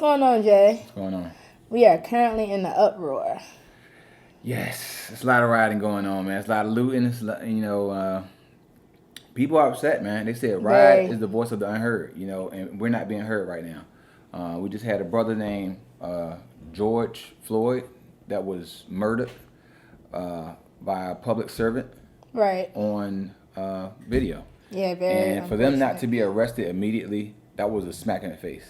going on, Jay? What's going on? We are currently in the uproar. Yes, it's a lot of rioting going on, man. It's a lot of looting. People are upset, man. They said riot is the voice of the unheard, and we're not being heard right now. We just had a brother named George Floyd that was murdered by a public servant on video. Yeah, very. And for them not to be arrested immediately, that was a smack in the face.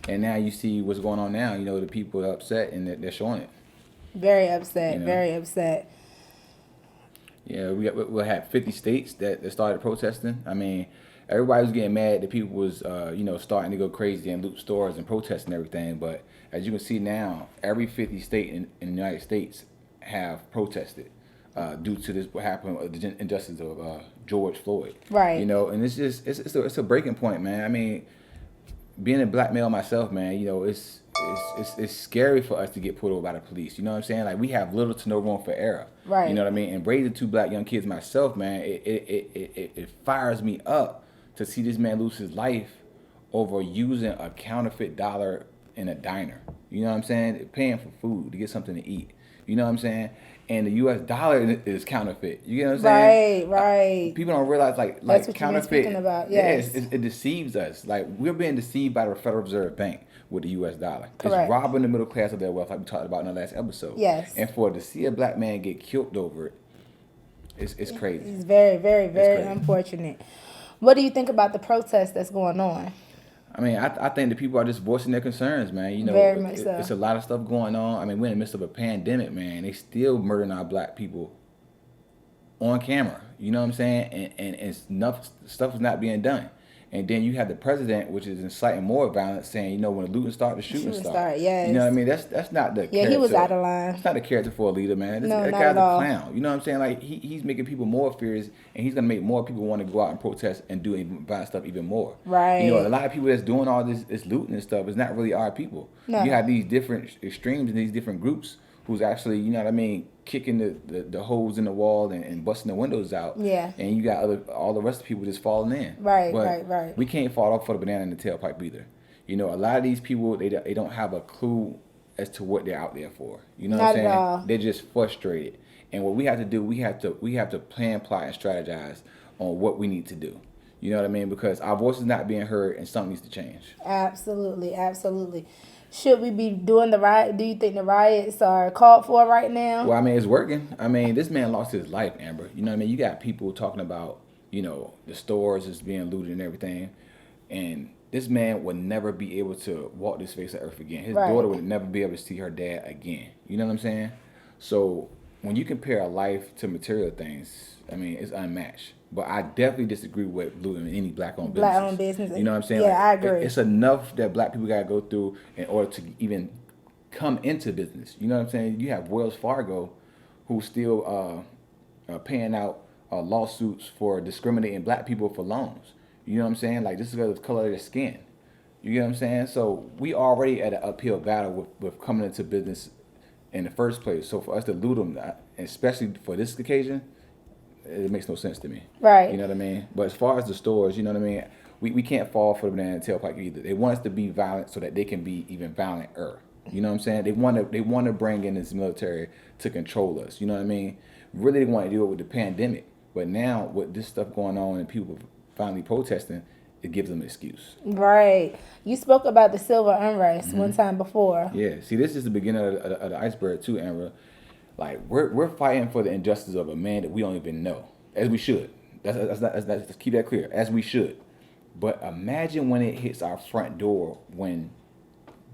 And now you see what's going on now. The people are upset and they're showing it. Very upset. Very upset. Yeah, we'll have 50 states that started protesting. I mean, everybody was getting mad that people was, starting to go crazy and loot stores and protest and everything. But as you can see now, every 50 state in the United States have protested due to this what happened with the injustice of George Floyd. Right. And it's just it's a breaking point, man. I mean, being a black male myself, man, it's scary for us to get pulled over by the police. You know what I'm saying? Like, we have little to no room for error. Right. You know what I mean? And raising two black young kids myself, man, it fires me up to see this man lose his life over using a counterfeit dollar in a diner. You know what I'm saying? Paying for food to get something to eat. You know what I'm saying? And the U.S. dollar is counterfeit. You know what I'm saying? Right. People don't realize like That's what counterfeit. You've been speaking about. Yes. Yeah, it deceives us. Like, we're being deceived by the Federal Reserve Bank with the U.S. dollar. Correct. It's robbing the middle class of their wealth, like we talked about in the last episode. Yes. And to see a black man get killed over it, it's crazy. It's very, very, very unfortunate. What do you think about the protest that's going on? I mean, I think the people are just voicing their concerns, man. Very much so. It's a lot of stuff going on. I mean, we're in the midst of a pandemic, man. They still murdering our black people on camera. You know what I'm saying? And stuff is not being done. And then you have the president, which is inciting more violence, saying, when the looting starts, the shooting starts. Yes. You know what I mean? That's not the character. Yeah, he was out of line. It's not a character for a leader, man. No, that not guy's at all. a clown. You know what I'm saying? Like, he's making people more furious, and he's going to make more people want to go out and protest and do violent stuff even more. Right. A lot of people that's doing all this looting and stuff is not really our people. No. You have these different extremes and these different groups who's actually, kicking the holes in the wall and busting the windows out. Yeah. And you got all the rest of the people just falling in. Right. We can't fall off for the banana in the tailpipe either. A lot of these people, they don't have a clue as to what they're out there for. You know what I'm saying? Not at all. They're just frustrated. And what we have to do, we have to plan, plot, and strategize on what we need to do. You know what I mean? Because our voice is not being heard, and something needs to change. Absolutely. Should we be doing the riot? Do you think the riots are called for right now? Well, I mean, it's working. I mean, this man lost his life, Amber. You know what I mean? You got people talking about, the stores is being looted and everything. And this man would never be able to walk this face of earth again. His daughter would never be able to see her dad again. You know what I'm saying? So when you compare a life to material things, I mean, it's unmatched. But I definitely disagree with looting any black-owned business. Black-owned business. You know what I'm saying? Yeah, I agree. It's enough that black people got to go through in order to even come into business. You know what I'm saying? You have Wells Fargo, who's still paying out lawsuits for discriminating black people for loans. You know what I'm saying? Like, this is because of the color of their skin. You know what I'm saying? So we already at an uphill battle with coming into business in the first place. So for us to loot them, especially for this occasion, it makes no sense to me. Right. You know what I mean? But as far as the stores, you know what I mean? We can't fall for the banana and tailpipe either. They want us to be violent so that they can be even violent-er. You know what I'm saying? They want to bring in this military to control us. You know what I mean? Really, they want to do it with the pandemic. But now, with this stuff going on and people finally protesting, it gives them an excuse. Right. You spoke about the civil unrest one time before. Yeah. See, this is the beginning of the iceberg too, Amber. Like, we're fighting for the injustice of a man that we don't even know, as we should. Let's keep that clear, as we should. But imagine when it hits our front door, when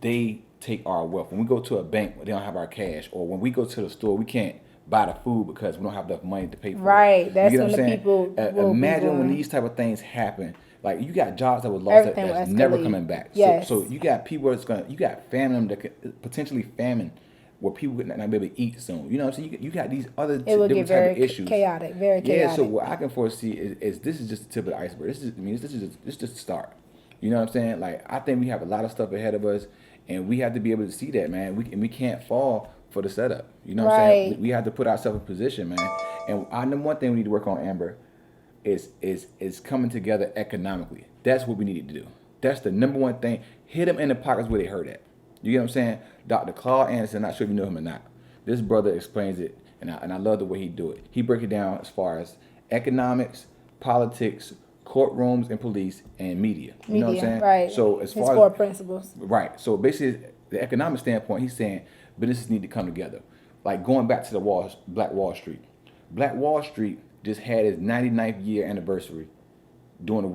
they take our wealth. When we go to a bank, they don't have our cash, or when we go to the store, we can't buy the food because we don't have enough money to pay for it. Right. That's you know when what I'm the saying? people. Imagine when these type of things happen. Like, you got jobs that were lost that's never coming back. Yes. So you got people you got famine that could potentially famine, where people would not be able to eat soon. You know what I'm saying? You got these other different type of issues. Chaotic, very chaotic. Yeah, so what I can foresee is this is just the tip of the iceberg. This is just the start. You know what I'm saying? Like, I think we have a lot of stuff ahead of us, and we have to be able to see that, man. We can't fall for the setup. You know what I'm saying? We have to put ourselves in position, man. And our number one thing we need to work on, Amber, is coming together economically. That's what we need to do. That's the number one thing. Hit them in the pockets where they hurt at. You get what I'm saying? Dr. Claude Anderson, not sure if you know him or not. This brother explains it, and I love the way he do it. He breaks it down as far as economics, politics, courtrooms and police, and media. You know what I'm saying? Right. So as His far core as principles. right, so basically the economic standpoint, he's saying businesses need to come together. Like going back to the Black Wall Street. Black Wall Street just had its 99th year anniversary during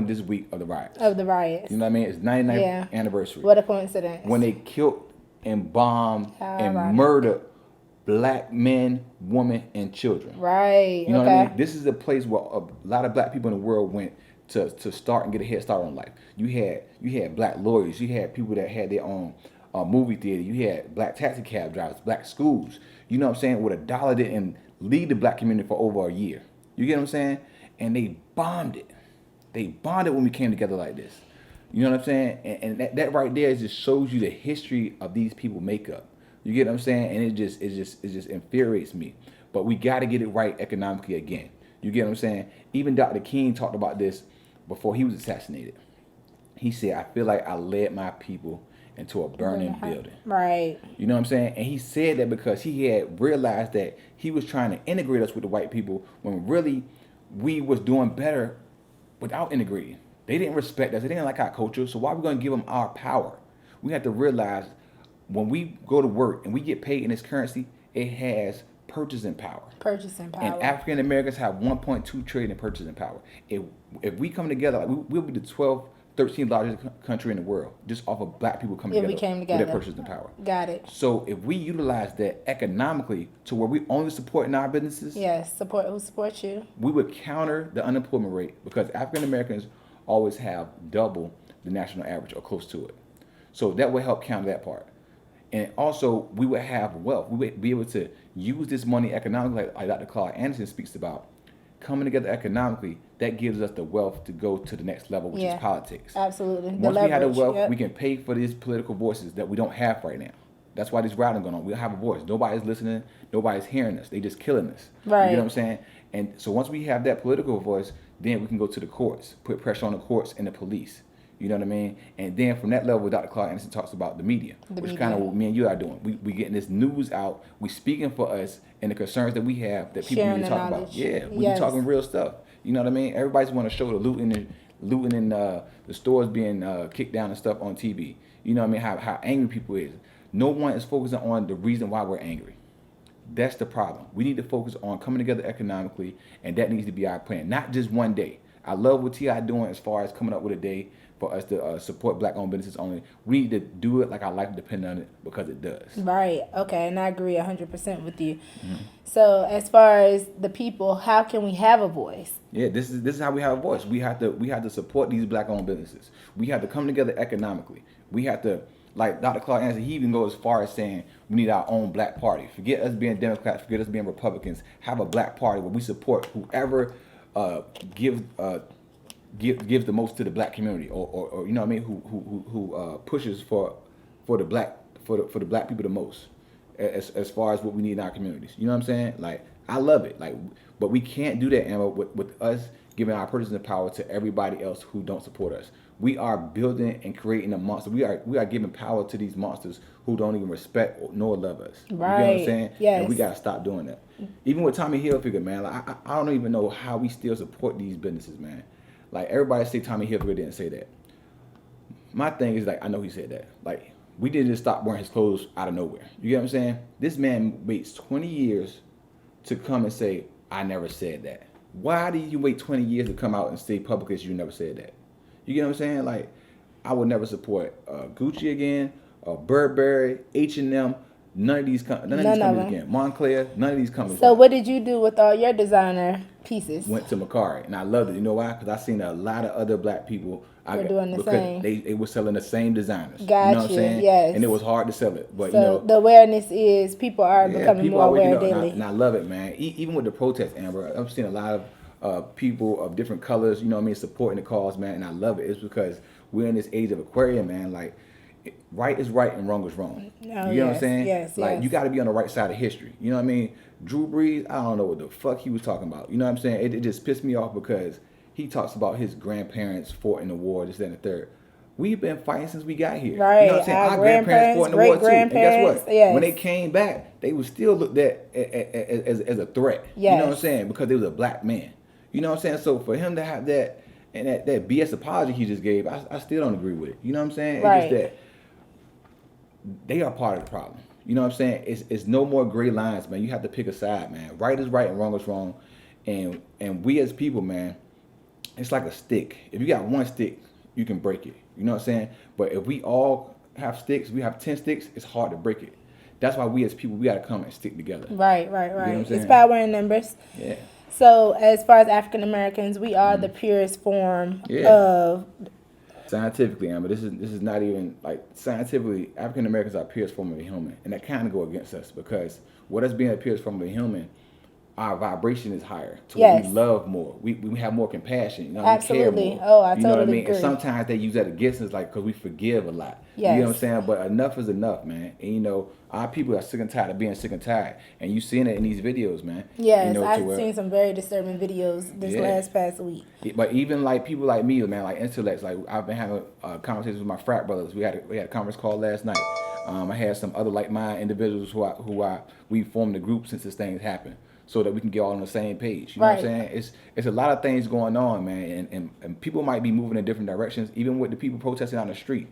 this week of the riots. Of the riots. You know what I mean? It's 99th anniversary. What a coincidence. When they killed and bombed and right. murdered black men, women, and children. Right. You know what I mean? This is a place where a lot of black people in the world went to start and get a head start on life. You had black lawyers. You had people that had their own movie theater. You had black taxi cab drivers, black schools. You know what I'm saying? Would have dollared it and lead the black community for over a year. You get what I'm saying? And they bombed it. They bombed it when we came together like this. You know what I'm saying? And that right there just shows you the history of these people makeup. You get what I'm saying? And it just infuriates me. But we got to get it right economically again. You get what I'm saying? Even Dr. King talked about this before he was assassinated. He said, I feel like I led my people into a burning building. Right. You know what I'm saying? And he said that because he had realized that he was trying to integrate us with the white people when really we was doing better without integrating. They didn't respect us. They didn't like our culture. So why are we going to give them our power? We have to realize when we go to work and we get paid in this currency, it has purchasing power. Purchasing power. And African Americans have 1.2 trillion in purchasing power. If we come together, like we'll be the 12th, 13th largest country in the world, just off of black people coming together. We came together with that purchasing power. Got it. So if we utilize that economically to where we only supporting our businesses, yes, who support you, we would counter the unemployment rate because African Americans always have double the national average or close to it. So that would help counter that part. And also, we would have wealth. We would be able to use this money economically, like Dr. Claude Anderson speaks about. Coming together economically, that gives us the wealth to go to the next level, which is politics. Absolutely. Once we have the wealth, we can pay for these political voices that we don't have right now. That's why this rioting going on. We don't have a voice. Nobody's listening. Nobody's hearing us. They just killing us. Right. You know what I'm saying? And so once we have that political voice, then we can go to the courts, put pressure on the courts and the police. You know what I mean? And then from that level, Dr. Claude Anderson talks about the media, which is kind of what me and you are doing. We getting this news out. We speaking for us and the concerns that we have that people need to talk about. Yeah, we be talking real stuff. You know what I mean? Everybody's want to show the looting and the stores being kicked down and stuff on TV. You know what I mean? How angry people is. No one is focusing on the reason why we're angry. That's the problem. We need to focus on coming together economically, and that needs to be our plan. Not just one day. I love what T.I. doing as far as coming up with a day for us to support black-owned businesses only. We need to do it like our life depends on it because it does. Right. Okay. And I agree 100% with you. Mm-hmm. So as far as the people, how can we have a voice? Yeah, this is how we have a voice. We have to support these black-owned businesses. We have to come together economically. We have to, like Dr. Claude Anderson, he even goes as far as saying we need our own black party. Forget us being Democrats. Forget us being Republicans. Have a black party where we support whoever gives the most to the black community, or you know what I mean, who pushes for the black people the most, as far as what we need in our communities. You know what I'm saying? Like, I love it. Like, but we can't do that, Amber, with us giving our purchasing power to everybody else who don't support us. We are building and creating a monster. We are giving power to these monsters who don't even respect nor love us. Right. You know what I'm saying? Yes. And we gotta stop doing that. Even with Tommy Hilfiger, man, like, I don't even know how we still support these businesses, man. Like, everybody say Tommy Hilfiger didn't say that. My thing is, like, I know he said that. Like, we didn't just stop wearing his clothes out of nowhere. You get what I'm saying? This man waits 20 years to come and say, I never said that. Why do you wait 20 years to come out and say publicly you never said that? You get what I'm saying? Like, I would never support Gucci again, Burberry, H&M, none of these companies again. Montclair, none of these companies. So what did you do with all your designer pieces? Went to Macari, and I loved it. You know why? Because I seen a lot of other black people doing the same. They were selling the same designers. Gotcha. You know what I'm saying? Yes. And it was hard to sell it, but so the awareness is people are becoming more aware daily. And I love it, man. Even with the protests, Amber, I've seen a lot of people of different colors, you know what I mean, supporting the cause, man, and I love it. It's because we're in this age of Aquarium, man. Like, right is right and wrong is wrong. You know what I'm saying? Yes, like, you got to be on the right side of history. You know what I mean? Drew Brees, I don't know what the fuck he was talking about. You know what I'm saying? It just pissed me off because he talks about his grandparents fought in the war, this, that, and the third. we've been fighting since we got here. Right. You know what I'm saying? Our grandparents fought in the war too. And guess what? Yes. When they came back, they were still looked at as a threat. Yes. You know what I'm saying? Because they was a black man. You know what I'm saying? So for him to have that and that BS apology he just gave, I still don't agree with it. You know what I'm saying? Right. It's just that they are part of the problem. You know what I'm saying? It's no more gray lines, man. You have to pick a side, man. Right is right and wrong is wrong. And we as people, man, it's like a stick. If you got one stick, you can break it. You know what I'm saying? But if we all have sticks, we have 10 sticks, it's hard to break it. That's why we as people, we got to come and stick together. Right. You know what I'm saying? It's power in numbers. Yeah. So as far as African Americans, we are the purest form of... Scientifically, Amber, this is not even, like, scientifically, African Americans are purest form of a human. And that kind of go against us because what us being a purest form of a human, our vibration is higher. So we love more. We have more compassion. You know, absolutely. We care more. Oh, I you know totally what I mean? agree. And sometimes they use that against us, like, because we forgive a lot. Yes. You know what I'm saying? But enough is enough, man. And, you know, our people are sick and tired of being sick and tired. And you seeing it in these videos, man. Yes, you know, I've seen some very disturbing videos this past week. But even, like, people like me, man, like intellects, like, I've been having conversations with my frat brothers. We had a conference call last night. I had some other like-minded individuals we formed a group since this thing happened, so that we can get all on the same page. You know what I'm saying? It's a lot of things going on, man, and people might be moving in different directions. Even with the people protesting on the street,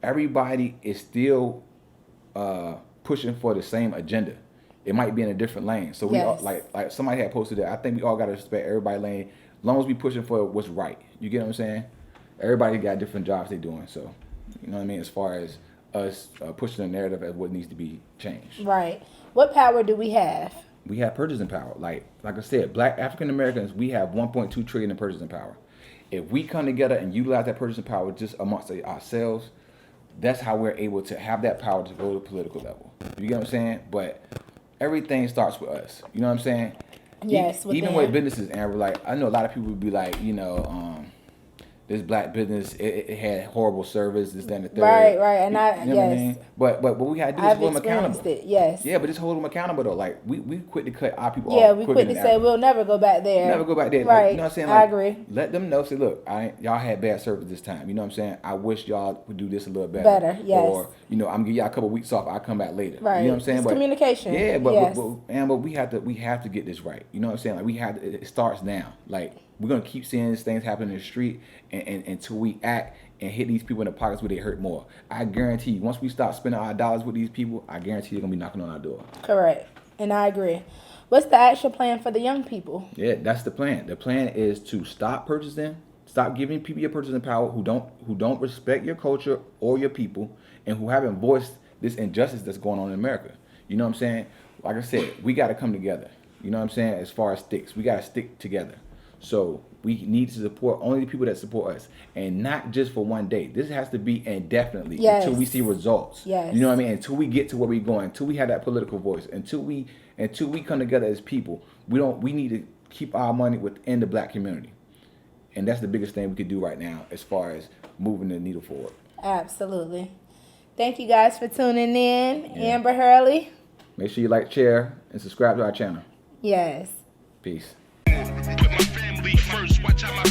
everybody is still pushing for the same agenda. It might be in a different lane. So we all, like somebody had posted that. I think we all got to respect everybody's lane, as long as we pushing for what's right. You get what I'm saying? Everybody got different jobs they doing. So you know what I mean? As far as us pushing the narrative as what needs to be changed. Right. What power do we have? We have purchasing power. Like I said, black African Americans, we have 1.2 trillion in purchasing power. If we come together and utilize that purchasing power just amongst ourselves, that's how we're able to have that power to go to the political level. You get what I'm saying? But everything starts with us. You know what I'm saying? Yes. Even with businesses, and like I know a lot of people would be like, you know, this black business, it had horrible service, this, that, and the third. Right, and you know what I mean? But what we had to do is hold them accountable. Yes. Yeah, but just hold them accountable though. Like we quit to cut our people off. Yeah, we quit to say we'll never go back there. Never go back there. Right. Like, you know what I'm saying? Like, I agree. Let them know. Say, look, y'all had bad service this time. You know what I'm saying? I wish y'all would do this a little better. Yes. Or you know, I'm gonna give y'all a couple of weeks off. I'll come back later. Right. You know what I'm saying? It's communication. Yeah, but yes. but we have to get this right. You know what I'm saying? Like it starts now. Like we're gonna keep seeing these things happen in the street and until we act and hit these people in the pockets where they hurt more. I guarantee you, once we stop spending our dollars with these people, I guarantee they're gonna be knocking on our door. Correct. And I agree. What's the action plan for the young people? Yeah, that's the plan. The plan is to stop purchasing, stop giving people your purchasing power who don't respect your culture or your people, and who haven't voiced this injustice that's going on in America. You know what I'm saying? Like I said, we got to come together. You know what I'm saying? As far as sticks, we got to stick together. So we need to support only the people that support us, and not just for one day. This has to be indefinitely until we see results. Yes. You know what I mean? Until we get to where we're going, until we have that political voice, until we come together as people. We need to keep our money within the black community, and that's the biggest thing we could do right now as far as moving the needle forward. Absolutely. Thank you guys for tuning in. Yeah. Amber Hurley. Make sure you like, share, and subscribe to our channel. Yes. Peace. Put my family first, watch out my